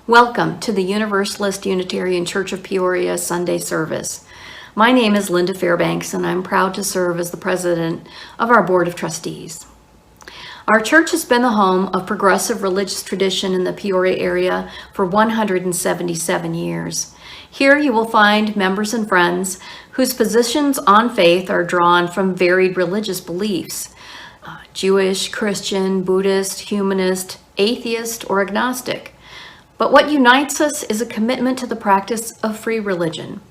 Welcome to the Universalist Unitarian Church of Peoria Sunday service. My name is Linda Fairbanks, and I'm proud to serve as the president of our Board of Trustees. Our church has been the home of progressive religious tradition in the Peoria area for 177 years. Here you will find members and friends whose positions on faith are drawn from varied religious beliefs: Jewish, Christian, Buddhist, humanist, atheist, or agnostic. But what unites us is a commitment to the practice of free religion,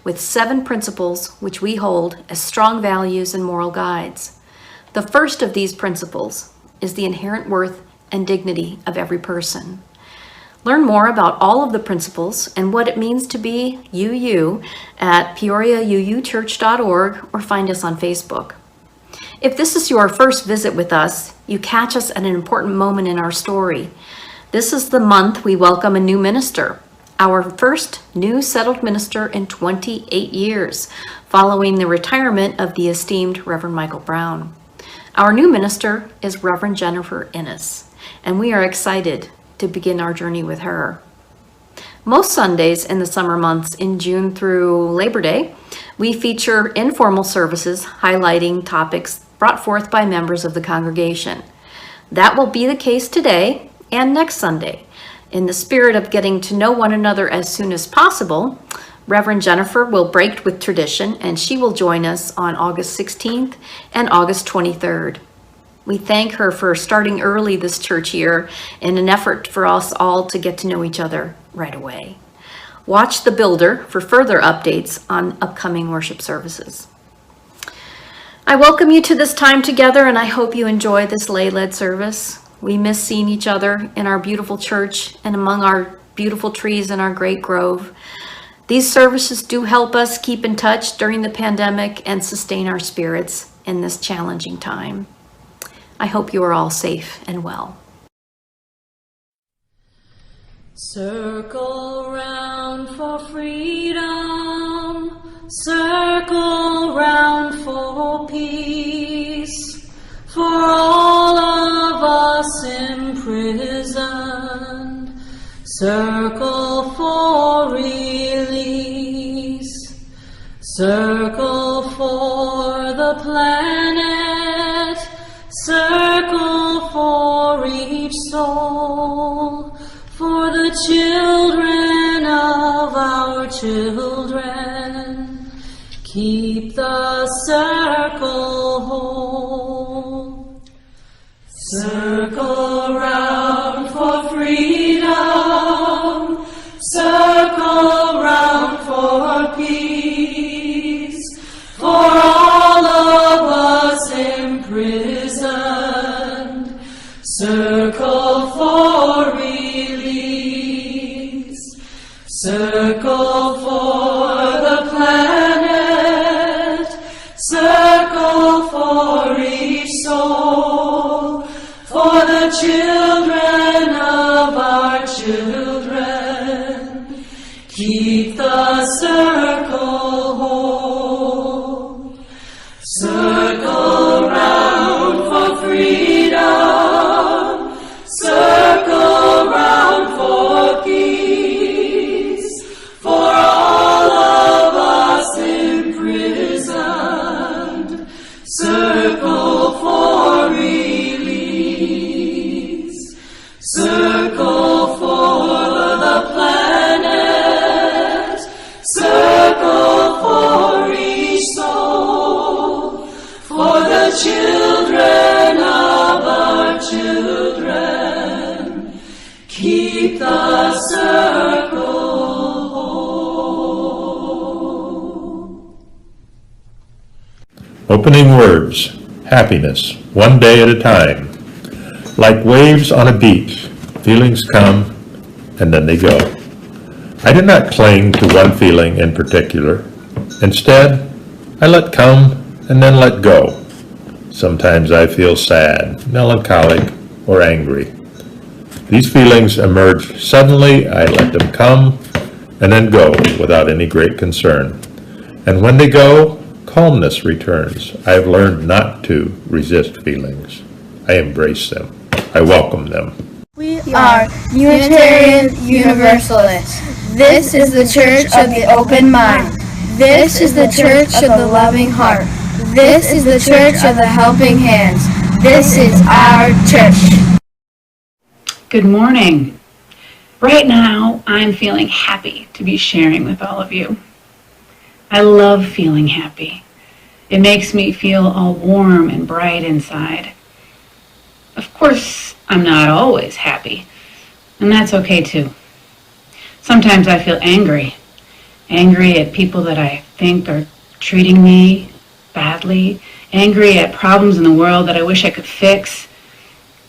with 7 principles which we hold as strong values and moral guides. The first of these principles is the inherent worth and dignity of every person. Learn more about all of the principles and what it means to be you at peoriauuchurch.org or find us on Facebook. If this is your first visit with us, you catch us at an important moment in our story. This is the month we welcome a new minister, our first new settled minister in 28 years, following the retirement of the esteemed Reverend Michael Brown. Our new minister is Reverend Jennifer Innes, and we are excited to begin our journey with her. Most Sundays in the summer months, in June through Labor Day, we feature informal services highlighting topics brought forth by members of the congregation. That will be the case today and next Sunday. In the spirit of getting to know one another as soon as possible, Reverend Jennifer will break with tradition, and she will join us on August 16th and August 23rd. We thank her for starting early this church year in an effort for us all to get to know each other right away. Watch The Builder for further updates on upcoming worship services. I welcome you to this time together, and I hope you enjoy this lay-led service. We miss seeing each other in our beautiful church and among our beautiful trees in our great grove. These services do help us keep in touch during the pandemic and sustain our spirits in this challenging time. I hope you are all safe and well. Circle round for freedom, circle round for peace, for all of us imprisoned, circle for release, circle for the planet, circle for each soul, for the children of our children. Keep the circle whole. Circle round for freedom, circle round for peace, for all of us imprisoned, circle for release, circle for Keep the circle whole. Circle round for freedom. Circle round for peace. For all of us imprisoned. Circle for release. Circle for the planet. Circle for each soul. For the children of our children. Keep the circle whole. Opening words, happiness, one day at a time. Like waves on a beach, feelings come and then they go. I do not cling to one feeling in particular. Instead, I let come and then let go. Sometimes I feel sad, melancholic, or angry. These feelings emerge suddenly. I let them come and then go without any great concern. And when they go, calmness returns. I have learned not to resist feelings. I embrace them. I welcome them. We are Unitarian Universalists. This is the Church of the Open Mind. This is the Church of the Loving Heart. This is the Church of the Helping Hands. This is our church. Good morning. Right now, I'm feeling happy to be sharing with all of you. I love feeling happy. It makes me feel all warm and bright inside. Of course, I'm not always happy, and that's okay too. Sometimes I feel angry at people that I think are treating me badly, angry at problems in the world that I wish I could fix,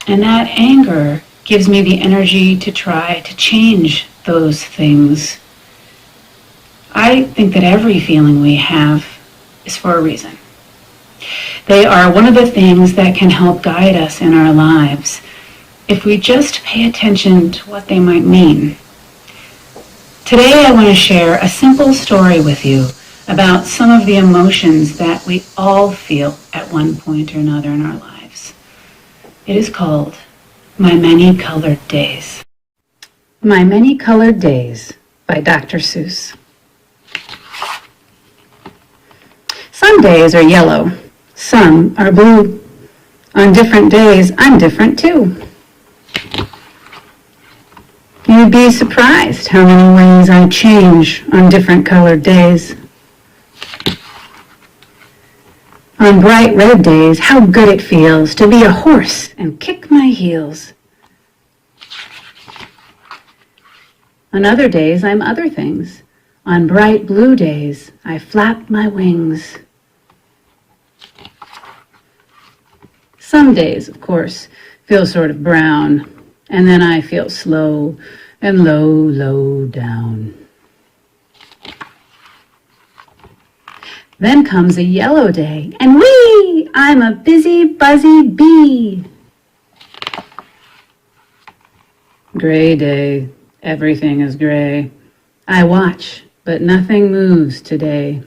and that anger gives me the energy to try to change those things. I think that every feeling we have is for a reason. They are one of the things that can help guide us in our lives if we just pay attention to what they might mean. Today I want to share a simple story with you about some of the emotions that we all feel at one point or another in our lives. It is called My Many Colored Days. My Many Colored Days by Dr. Seuss. Some days are yellow, some are blue. On different days, I'm different too. You'd be surprised how many ways I change on different colored days. On bright red days, how good it feels to be a horse and kick my heels. On other days, I'm other things. On bright blue days, I flap my wings. Some days, of course, feel sort of brown, and then I feel slow and low, low down. Then comes a yellow day, and whee! I'm a busy, buzzy bee. Gray day, everything is gray. I watch, but nothing moves today.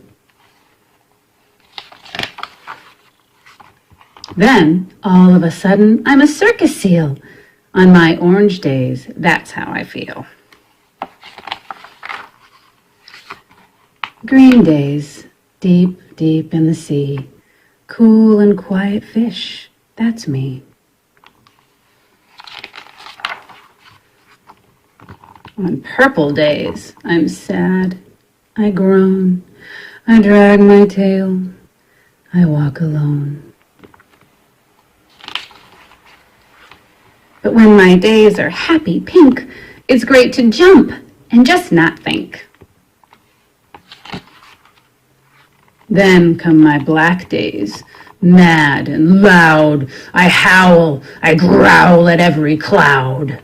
Then, all of a sudden, I'm a circus seal. On my orange days, that's how I feel. Green days, deep, deep in the sea. Cool and quiet fish, that's me. On purple days, I'm sad. I groan. I drag my tail. I walk alone. But when my days are happy pink, it's great to jump and just not think. Then come my black days, mad and loud. I howl, I growl at every cloud.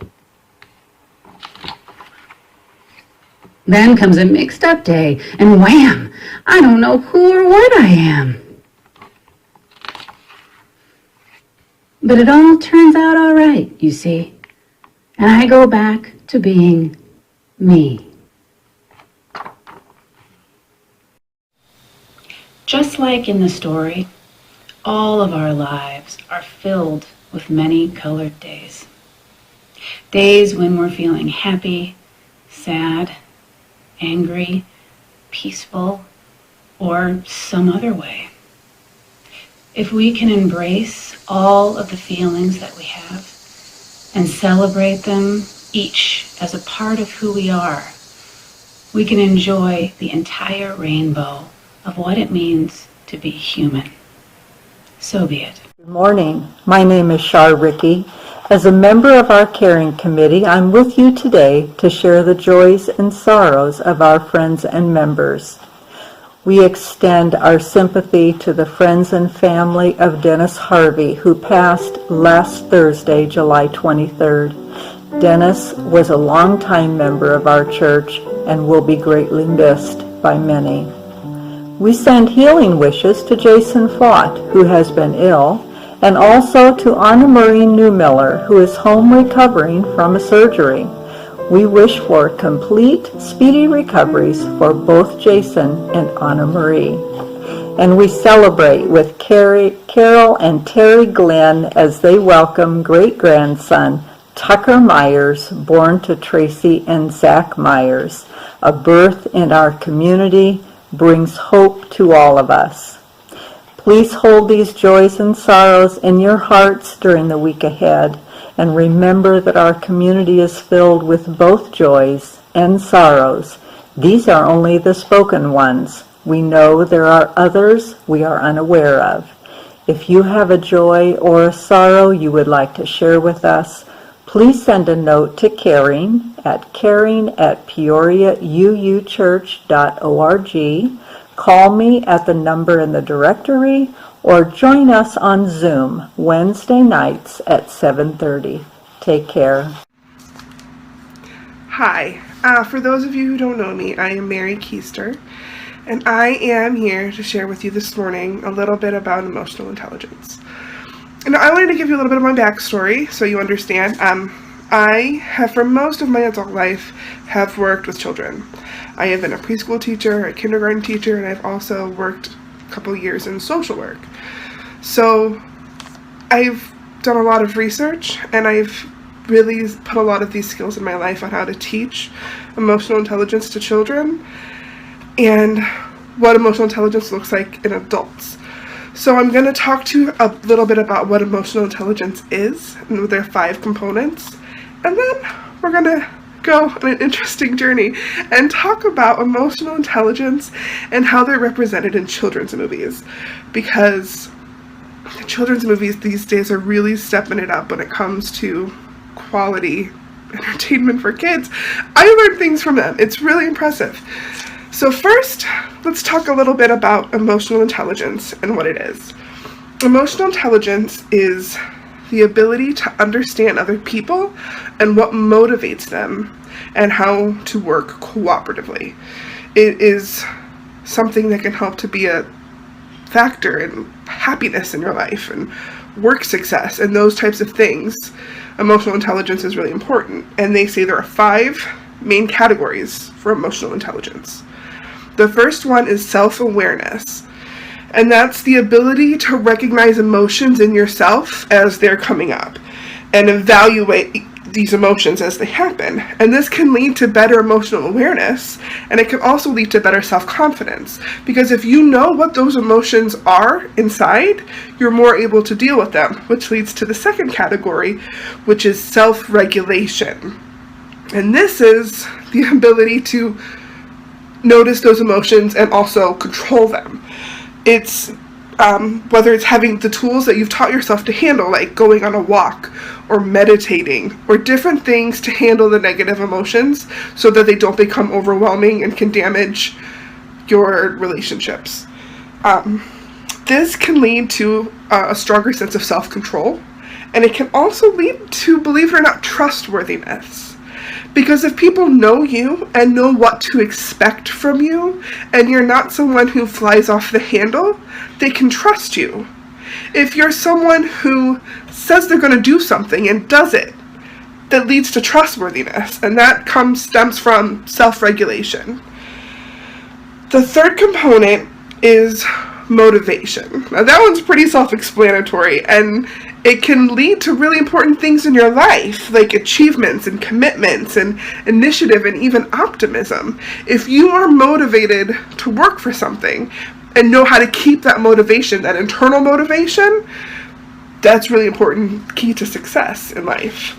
Then comes a mixed up day, and wham, I don't know who or what I am. But it all turns out all right, you see, and I go back to being me. Just like in the story, all of our lives are filled with many colored days. Days when we're feeling happy, sad, angry, peaceful, or some other way. If we can embrace all of the feelings that we have and celebrate them each as a part of who we are, we can enjoy the entire rainbow of what it means to be human. So be it. Good morning. My name is Shar Ricky. As a member of our caring committee, I'm with you today to share the joys and sorrows of our friends and members. We extend our sympathy to the friends and family of Dennis Harvey, who passed last Thursday, July 23rd. Dennis was a longtime member of our church and will be greatly missed by many. We send healing wishes to Jason Fott, who has been ill, and also to Anna Marie Newmiller, who is home recovering from a surgery. We wish for complete, speedy recoveries for both Jason and Anna Marie. And we celebrate with Carol and Terry Glenn as they welcome great-grandson Tucker Myers, born to Tracy and Zach Myers. A birth in our community brings hope to all of us. Please hold these joys and sorrows in your hearts during the week ahead, and remember that our community is filled with both joys and sorrows. These are only the spoken ones. We know there are others we are unaware of. If you have a joy or a sorrow you would like to share with us, please send a note to caring@peoriauuchurch.org. Call me at the number in the directory, or join us on Zoom Wednesday nights at 7:30. Take care. Hi, for those of you who don't know me, I am Mary Keister, and I am here to share with you this morning a little bit about emotional intelligence. And I wanted to give you a little bit of my backstory so you understand. I have, for most of my adult life, have worked with children. I have been a preschool teacher, a kindergarten teacher, and I've also worked a couple years in social work. So I've done a lot of research, and I've really put a lot of these skills in my life on how to teach emotional intelligence to children and what emotional intelligence looks like in adults. So I'm going to talk to you a little bit about what emotional intelligence is and their 5 components, and then we're going to go on an interesting journey and talk about emotional intelligence and how they're represented in children's movies, because children's movies these days are really stepping it up when it comes to quality entertainment for kids. I learned things from them. It's really impressive. So first, let's talk a little bit about emotional intelligence and what it is. Emotional intelligence is the ability to understand other people and what motivates them and how to work cooperatively. It is something that can help to be a factor in happiness in your life and work success and those types of things. Emotional intelligence is really important, and they say there are 5 main categories for emotional intelligence. The first one is self-awareness, and that's the ability to recognize emotions in yourself as they're coming up and evaluate these emotions as they happen. And this can lead to better emotional awareness, and it can also lead to better self-confidence, because if you know what those emotions are inside, you're more able to deal with them, which leads to the second category, which is self-regulation. And this is the ability to notice those emotions and also control them. It's whether it's having the tools that you've taught yourself to handle, like going on a walk or meditating, or different things to handle the negative emotions so that they don't become overwhelming and can damage your relationships. This can lead to a stronger sense of self-control, and it can also lead to, believe it or not, trustworthiness. Because if people know you and know what to expect from you, and you're not someone who flies off the handle, they can trust you. If you're someone who says they're going to do something and does it, that leads to trustworthiness, and that stems from self-regulation. The third component is motivation. Now that one's pretty self-explanatory, and it can lead to really important things in your life, like achievements and commitments and initiative and even optimism. If you are motivated to work for something and know how to keep that motivation, that internal motivation, that's really important key to success in life.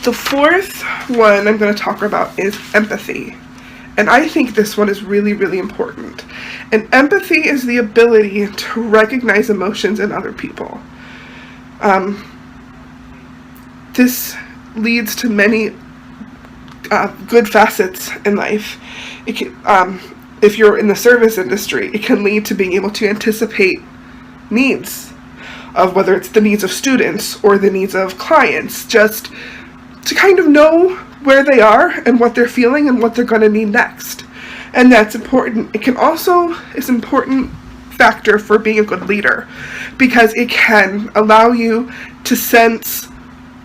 The fourth one I'm going to talk about is empathy. And I think this one is really, really important. And empathy is the ability to recognize emotions in other people. This leads to many good facets in life. It can, if you're in the service industry, it can lead to being able to anticipate needs of whether it's the needs of students or the needs of clients, just to kind of know where they are and what they're feeling and what they're going to need next. And that's important. It can also is an important factor for being a good leader, because it can allow you to sense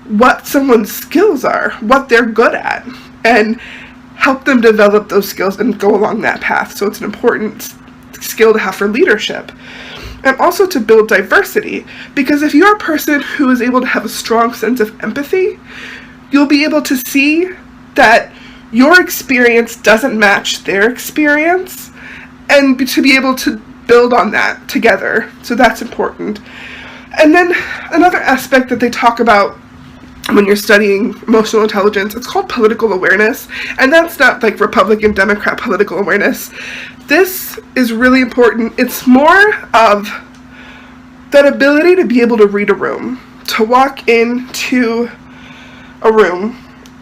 what someone's skills are, what they're good at, and help them develop those skills and go along that path. So it's an important skill to have for leadership. And also to build diversity, because if you're a person who is able to have a strong sense of empathy, you'll be able to see that your experience doesn't match their experience, and to be able to build on that together. So that's important. And then another aspect that they talk about when you're studying emotional intelligence, it's called political awareness. And that's not like Republican, Democrat political awareness. This is really important. It's more of that ability to be able to read a room, to walk into a room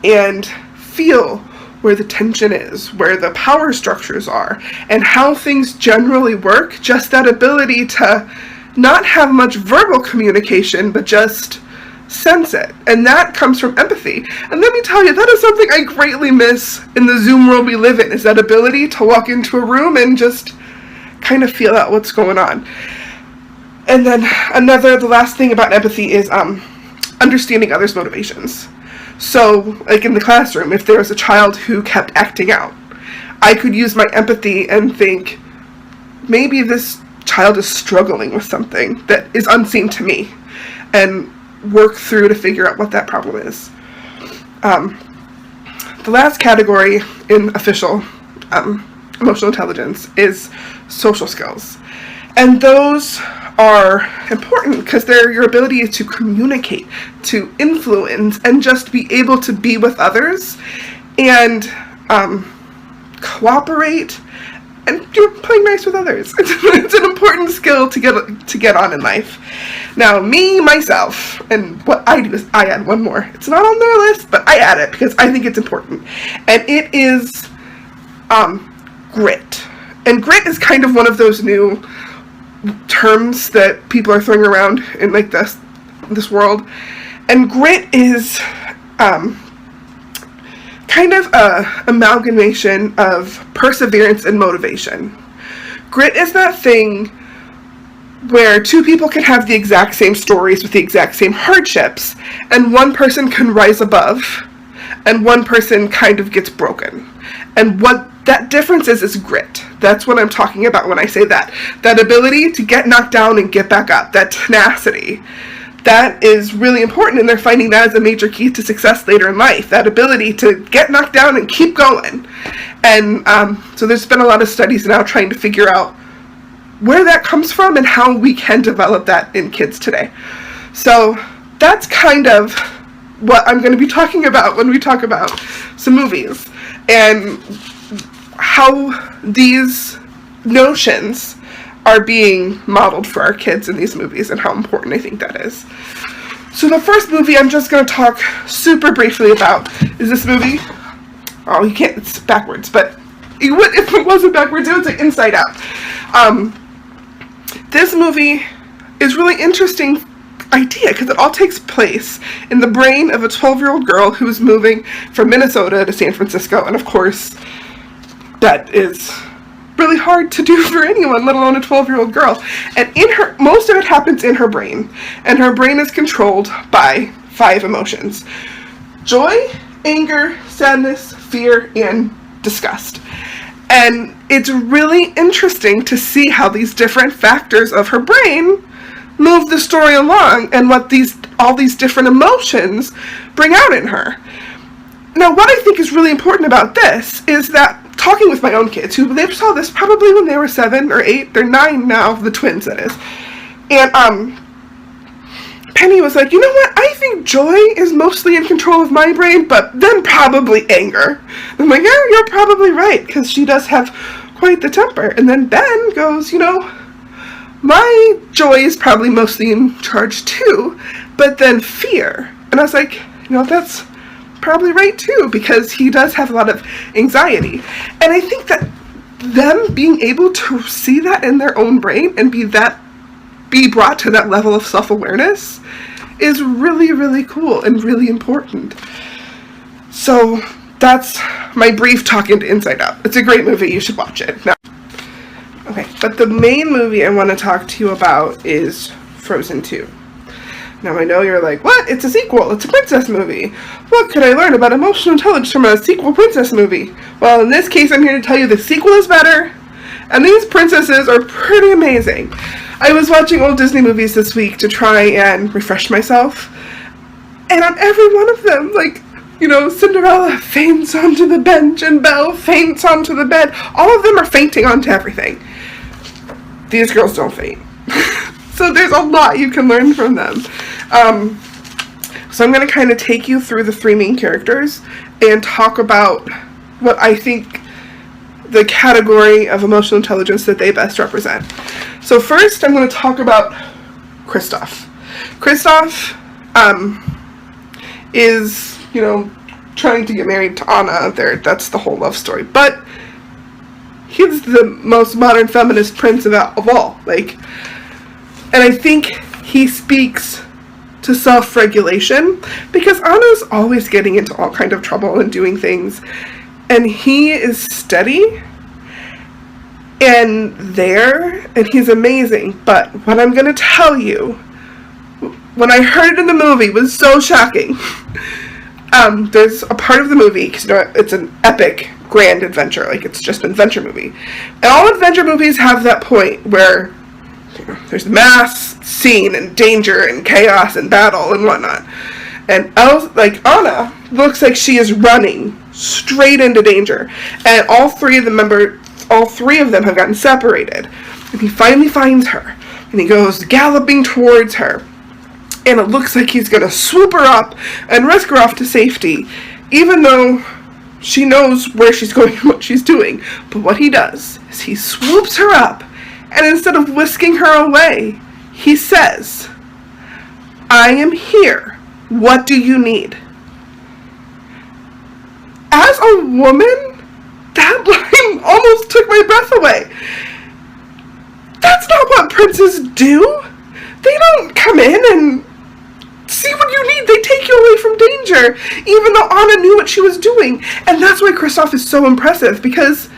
and feel where the tension is, where the power structures are, and how things generally work. Just that ability to not have much verbal communication, but just sense it. And that comes from empathy. And let me tell you, that is something I greatly miss in the Zoom world we live in, is that ability to walk into a room and just kind of feel out what's going on. And then the last thing about empathy is understanding others' motivations. So, like in the classroom, if there was a child who kept acting out, I could use my empathy and think, maybe this child is struggling with something that is unseen to me, and work through to figure out what that problem is. The last category in official emotional intelligence is social skills. And those are important because they're your ability to communicate, to influence, and just be able to be with others and cooperate and playing nice with others. It's an important skill to get on in life. Now, myself, and what I do is I add one more. It's not on their list, but I add it because I think it's important. And it is grit. And grit is kind of one of those new terms that people are throwing around in like this world. And grit is kind of a amalgamation of perseverance and motivation. Grit is that thing where two people can have the exact same stories with the exact same hardships, and one person can rise above and one person kind of gets broken. And what that difference is grit. That's what I'm talking about when I say that. That ability to get knocked down and get back up, that tenacity. That is really important, and they're finding that as a major key to success later in life, that ability to get knocked down and keep going. And so there's been a lot of studies now trying to figure out where that comes from and how we can develop that in kids today. So that's kind of what I'm going to be talking about when we talk about some movies, and how these notions are being modeled for our kids in these movies and how important I think that is. So the first movie I'm just going to talk super briefly about is this movie. Oh, you can't, it's backwards, but if it wasn't backwards, it was like Inside Out. This movie is really interesting idea because it all takes place in the brain of a 12-year-old girl who's moving from Minnesota to San Francisco, and of course that is really hard to do for anyone, let alone a 12-year-old girl. And most of it happens in her brain, and her brain is controlled by 5 emotions: joy, anger, sadness, fear, and disgust. And it's really interesting to see how these different factors of her brain move the story along and what all these different emotions bring out in her. Now, what I think is really important about this is that talking with my own kids, who they saw this probably when they were 7 or 8, they're 9 now, the twins that is, and Penny was like, you know what, I think joy is mostly in control of my brain, but then probably anger. I'm like, yeah, you're probably right, because she does have quite the temper. And then Ben goes, you know, my joy is probably mostly in charge too, but then fear. And I was like, you know, that's probably right too, because he does have a lot of anxiety. And I think that them being able to see that in their own brain and be brought to that level of self-awareness is really, really cool and really important. So that's my brief talk into Inside Out. It's a great movie. You should watch it. Now, okay, but the main movie I want to talk to you about is Frozen 2. Now, I know you're like, what? It's a sequel. It's a princess movie. What could I learn about emotional intelligence from a sequel princess movie? Well, in this case, I'm here to tell you the sequel is better, and these princesses are pretty amazing. I was watching old Disney movies this week to try and refresh myself, and on every one of them, like, you know, Cinderella faints onto the bench and Belle faints onto the bed. All of them are fainting onto everything. These girls don't faint. So there's a lot you can learn from them. So I'm going to kind of take you through the 3 main characters and talk about what I think the category of emotional intelligence that they best represent. So first, I'm going to talk about Kristoff. Kristoff is, you know, trying to get married to Anna. That's the whole love story. But he's the most modern feminist prince of all. Like, and I think he speaks to self-regulation, because Anna's always getting into all kind of trouble and doing things, and he is steady and there, and he's amazing. But what I'm going to tell you, when I heard it in the movie, was so shocking. There's a part of the movie, because, you know, it's an epic, grand adventure, like it's just an adventure movie. And all adventure movies have that point where, you know, there's mass scene and danger and chaos and battle and whatnot. And Anna looks like she is running straight into danger. And all three of them have gotten separated. And he finally finds her. And he goes galloping towards her. And it looks like he's going to swoop her up and whisk her off to safety, even though she knows where she's going and what she's doing. But what he does is he swoops her up, and instead of whisking her away, he says, "I am here. What do you need?" As a woman, that line almost took my breath away. That's not what princes do. They don't come in and see what you need. They take you away from danger, even though Anna knew what she was doing. And that's why Kristoff is so impressive, because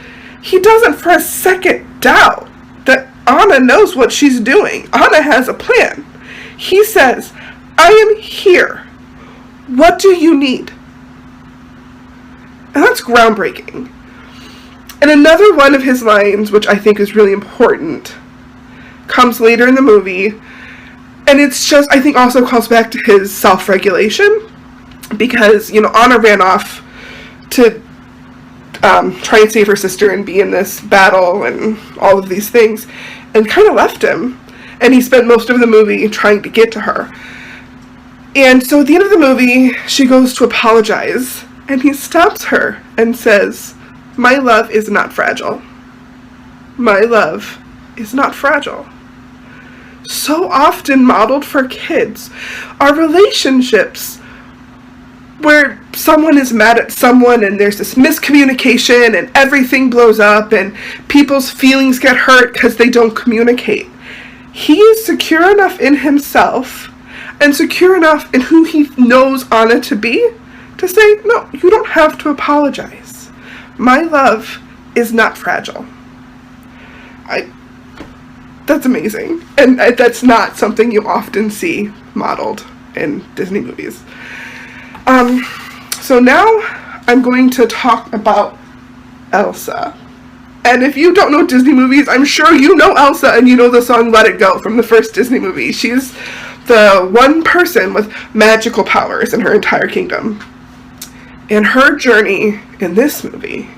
he doesn't for a second doubt that Anna knows what she's doing. Anna has a plan. He says, "I am here. What do you need?" And that's groundbreaking. And another one of his lines, which I think is really important, comes later in the movie. And it's just, I think, also calls back to his self-regulation, because, you know, Anna ran off to try and save her sister and be in this battle and all of these things, and kind of left him. And he spent most of the movie trying to get to her. And so at the end of the movie, she goes to apologize, and he stops her and says, "My love is not fragile. My love is not fragile." So often modeled for kids are relationships where someone is mad at someone and there's this miscommunication and everything blows up and people's feelings get hurt because they don't communicate. He is secure enough in himself and secure enough in who he knows Anna to be to say, "No, you don't have to apologize. My love is not fragile." That's amazing. And that's not something you often see modeled in Disney movies. So now I'm going to talk about Elsa. And if you don't know Disney movies, I'm sure you know Elsa and you know the song Let It Go from the first Disney movie. She's the one person with magical powers in her entire kingdom. And her journey in this movie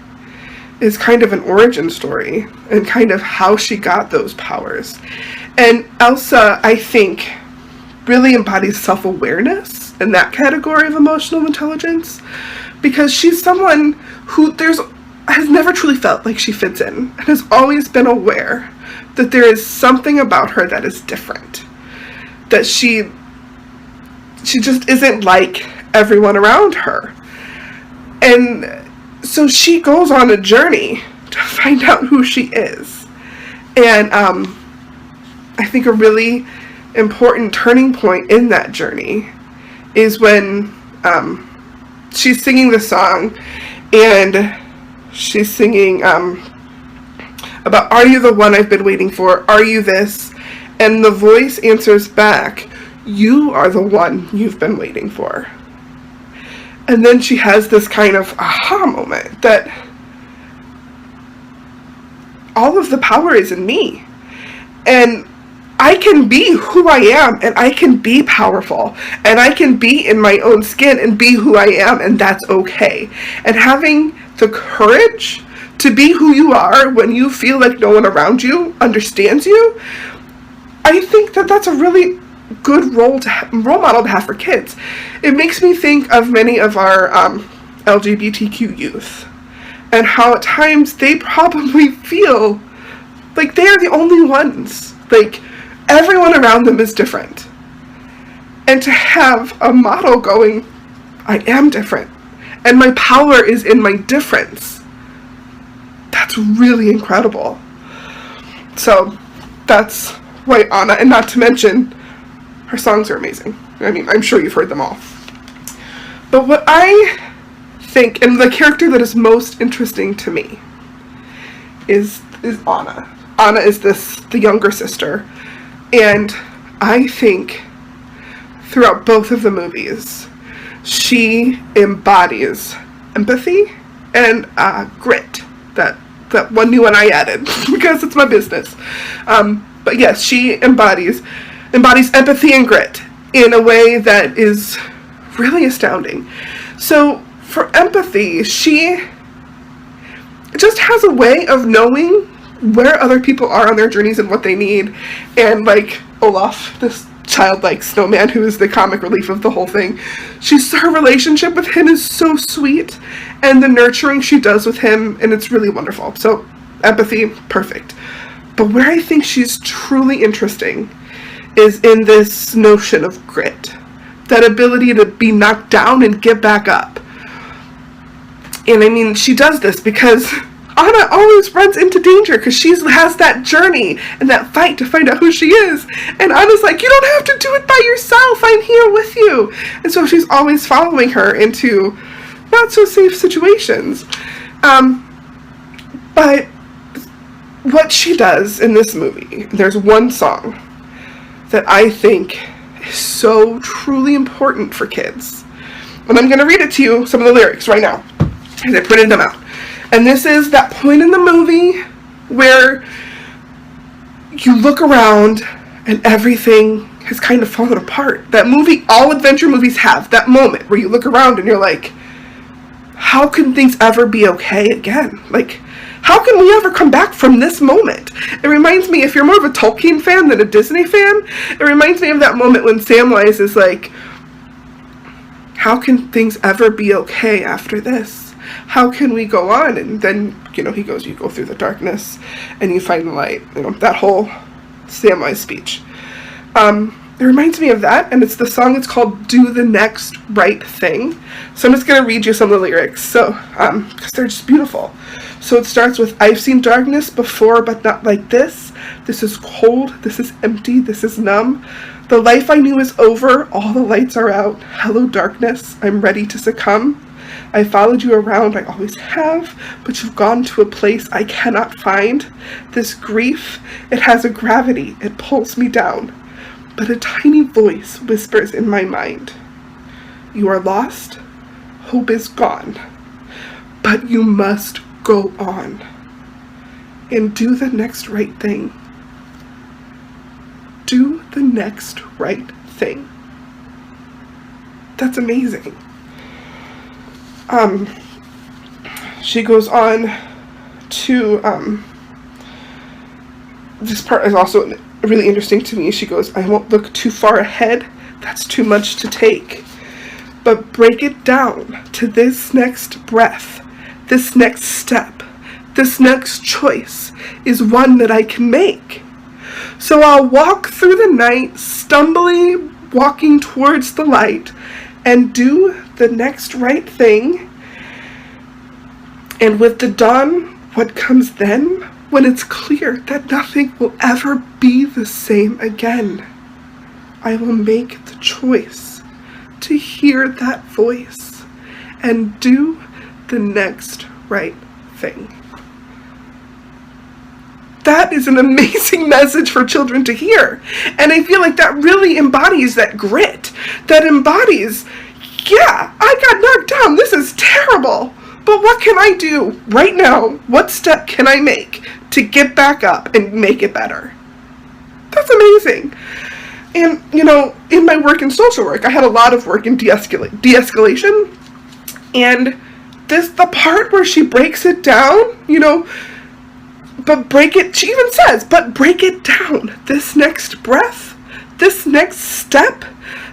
is kind of an origin story and kind of how she got those powers. And Elsa, I think, really embodies self-awareness in that category of emotional intelligence, because she's someone who has never truly felt like she fits in and has always been aware that there is something about her that is different, that she just isn't like everyone around her. And so she goes on a journey to find out who she is. And I think a really important turning point in that journey is when she's singing the song, and she's singing about, are you the one I've been waiting for? Are you this? And the voice answers back, you are the one you've been waiting for. And then she has this kind of aha moment that all of the power is in me. And I can be who I am, and I can be powerful, and I can be in my own skin and be who I am, and that's okay. And having the courage to be who you are when you feel like no one around you understands you, I think that that's a really good role model to have for kids. It makes me think of many of our LGBTQ youth, and how at times they probably feel like they are the only ones. Like, everyone around them is different. And to have a model going, I am different, and my power is in my difference, that's really incredible. So that's why Anna, and not to mention, her songs are amazing. I mean, I'm sure you've heard them all. But what I think, and the character that is most interesting to me, is Anna. Anna is the younger sister. And I think throughout both of the movies, she embodies empathy and grit. That one new one I added because it's my business. But yes, she embodies empathy and grit in a way that is really astounding. So for empathy, she just has a way of knowing where other people are on their journeys and what they need. And like Olaf, this childlike snowman who is the comic relief of the whole thing, her relationship with him is so sweet, and the nurturing she does with him, and it's really wonderful. So empathy, perfect. But where I think she's truly interesting is in this notion of grit, that ability to be knocked down and get back up. And I mean, she does this because Anna always runs into danger because she has that journey and that fight to find out who she is. And Anna's like, you don't have to do it by yourself. I'm here with you. And so she's always following her into not so safe situations. But what she does in this movie, there's one song that I think is so truly important for kids. And I'm going to read it to you, some of the lyrics right now, because I printed them out. And this is that point in the movie where you look around and everything has kind of fallen apart. That movie, all adventure movies have that moment where you look around and you're like, how can things ever be okay again? Like, how can we ever come back from this moment? It reminds me, if you're more of a Tolkien fan than a Disney fan, it reminds me of that moment when Samwise is like, how can things ever be okay after this? How can we go on? And then, he goes, you go through the darkness and you find the light. That whole Samwise speech. It reminds me of that, and it's the song, it's called Do the Next Right Thing. So I'm just going to read you some of the lyrics, so because they're just beautiful. So it starts with, I've seen darkness before, but not like this. This is cold, this is empty, this is numb. The life I knew is over, all the lights are out. Hello darkness, I'm ready to succumb. I followed you around, I always have, but you've gone to a place I cannot find. This grief, it has a gravity, it pulls me down. But a tiny voice whispers in my mind, you are lost, hope is gone, but you must go on. and do the next right thing. Do the next right thing. That's amazing. She goes on to, this part is also really interesting to me. She goes, I won't look too far ahead. That's too much to take. But break it down to this next breath, this next step, this next choice is one that I can make. So I'll walk through the night, stumbly walking towards the light, and do the next right thing. And with the dawn, what comes then? When it's clear that nothing will ever be the same again, I will make the choice to hear that voice and do the next right thing. That is an amazing message for children to hear. And I feel like that really embodies that grit. That embodies, yeah, I got knocked down. This is terrible. But what can I do right now? What step can I make to get back up and make it better? That's amazing. And, you know, in my work in social work, I had a lot of work in de-escalation. And the part where she breaks it down, you know, she even says, but break it down. This next breath, this next step,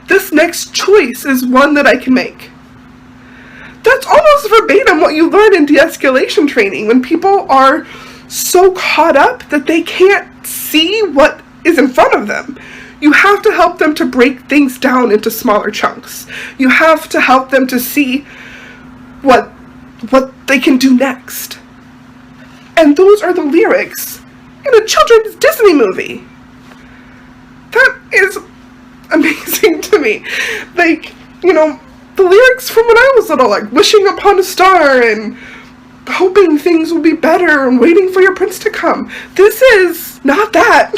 this next choice is one that I can make. That's almost verbatim what you learn in de-escalation training, when people are so caught up that they can't see what is in front of them. You have to help them to break things down into smaller chunks. You have to help them to see what they can do next. And those are the lyrics in a children's Disney movie. That is amazing to me. Like, you know, the lyrics from when I was little, like wishing upon a star and hoping things will be better and waiting for your prince to come. This is not that.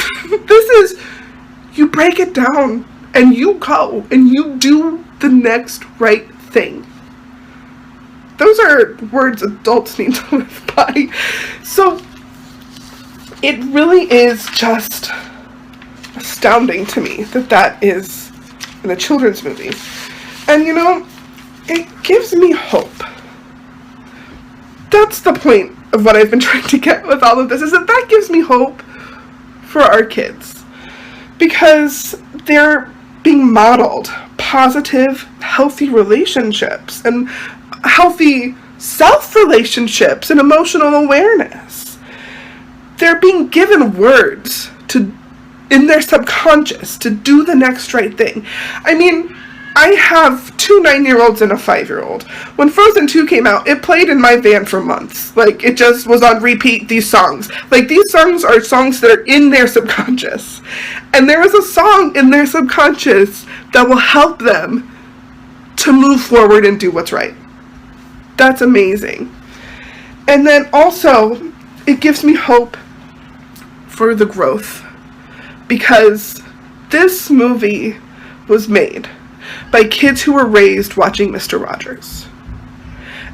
This is, you break it down and you go and you do the next right thing. Those are words adults need to live by. So it really is just astounding to me that is in a children's movie. And you know, it gives me hope. That's the point of what I've been trying to get with all of this, is that gives me hope for our kids. Because they're being modeled positive, healthy relationships and healthy self-relationships and emotional awareness. They're being given words in their subconscious to do the next right thing. I mean, I have 2 9-year-olds and a 5-year-old. When Frozen 2 came out, it played in my van for months. Like, it just was on repeat, these songs. Like, these songs are songs that are in their subconscious. And there is a song in their subconscious that will help them to move forward and do what's right. That's amazing. And then also, it gives me hope for the growth. Because this movie was made by kids who were raised watching Mr. Rogers.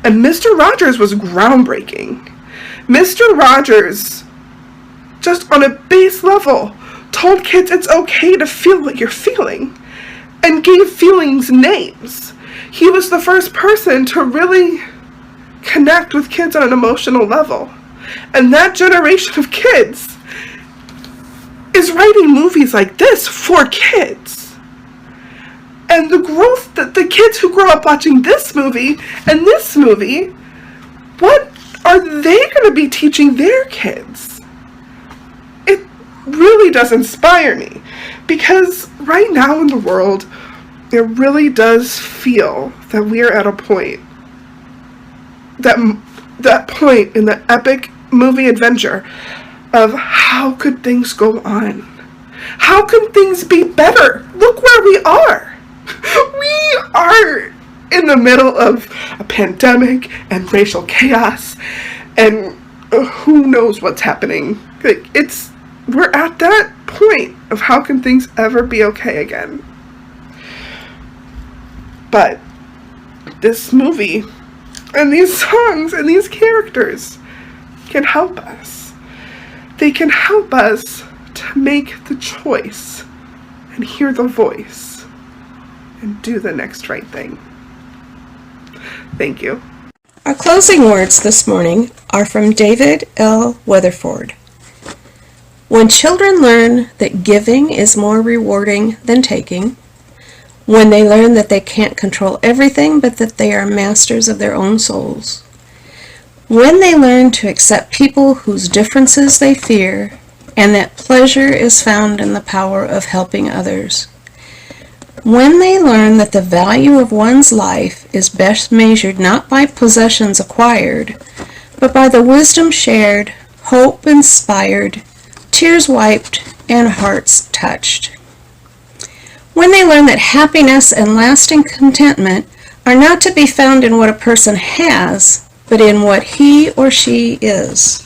And Mr. Rogers was groundbreaking. Mr. Rogers, just on a base level, told kids it's okay to feel what you're feeling, and gave feelings names. He was the first person to really connect with kids on an emotional level. And that generation of kids is writing movies like this for kids. And the growth that the kids who grow up watching this movie and this movie, what are they going to be teaching their kids? It really does inspire me, because right now in the world, it really does feel that we are at a point, that point in the epic movie adventure of how could things go on? How can things be better? Look where we are. We are in the middle of a pandemic and racial chaos, and who knows what's happening. Like, we're at that point of how can things ever be okay again. But this movie, and these songs, and these characters can help us. they can help us to make the choice and hear the voice and do the next right thing. Thank you. Our closing words this morning are from David L. Weatherford. When children learn that giving is more rewarding than taking, when they learn that they can't control everything but that they are masters of their own souls, when they learn to accept people whose differences they fear, and that pleasure is found in the power of helping others, when they learn that the value of one's life is best measured not by possessions acquired, but by the wisdom shared, hope inspired, tears wiped, and hearts touched. When they learn that happiness and lasting contentment are not to be found in what a person has, but in what he or she is.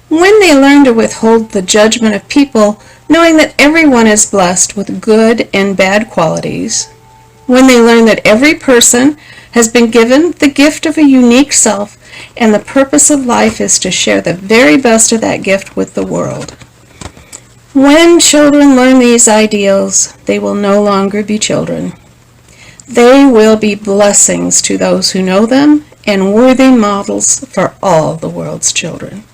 When they learn to withhold the judgment of people, knowing that everyone is blessed with good and bad qualities. When they learn that every person has been given the gift of a unique self, and the purpose of life is to share the very best of that gift with the world. When children learn these ideals, they will no longer be children. They will be blessings to those who know them and worthy models for all the world's children.